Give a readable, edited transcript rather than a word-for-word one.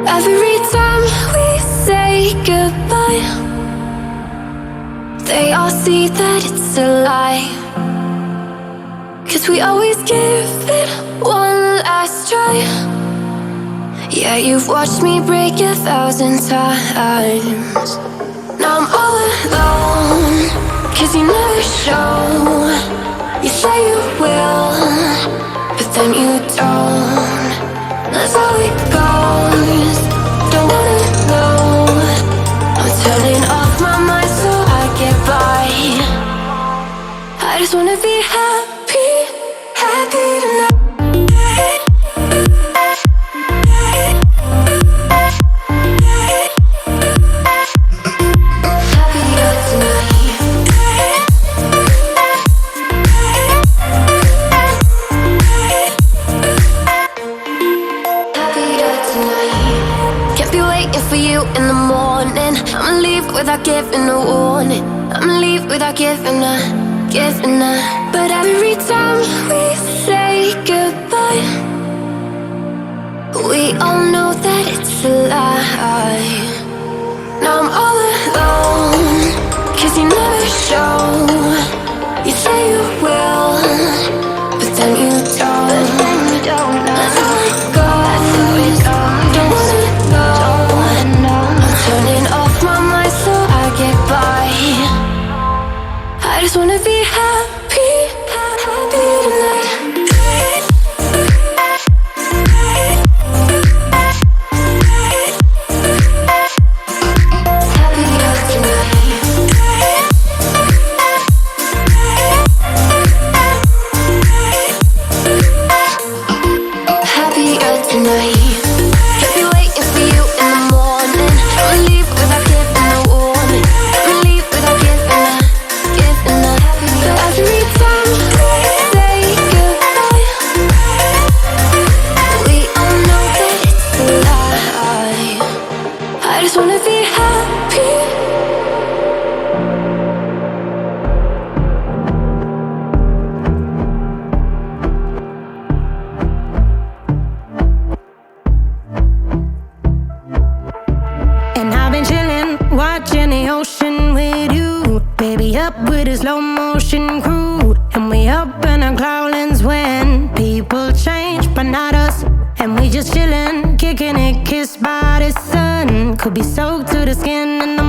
Every time we say goodbye, they all see that it's a lie. 'Cause we always give it one last try. Yeah, you've watched me break 1,000 times. Now I'm all alone, 'cause you never show. You say you will, but then you don't. That's how it goes. Don't wanna know. I'm turning off my mind so I get by. I just wanna be happy, happy tonight. For you in the morning, I'ma leave without giving a warning. I'ma leave without giving a. But every time we say goodbye, we all know that it's a lie. Now I'm all alone, 'cause you never show. You say you will, but then you don't. That's how it goes. Don't wanna know. Turning off my mind so I get by. I just wanna be happy, happy tonight. Happier tonight. Happier tonight. Watching the ocean with you, baby, up with a slow motion crew. And we up in our clouds when people change, but not us. And we just chillin', kicking it, kissed by the sun. Could be soaked to the skin in the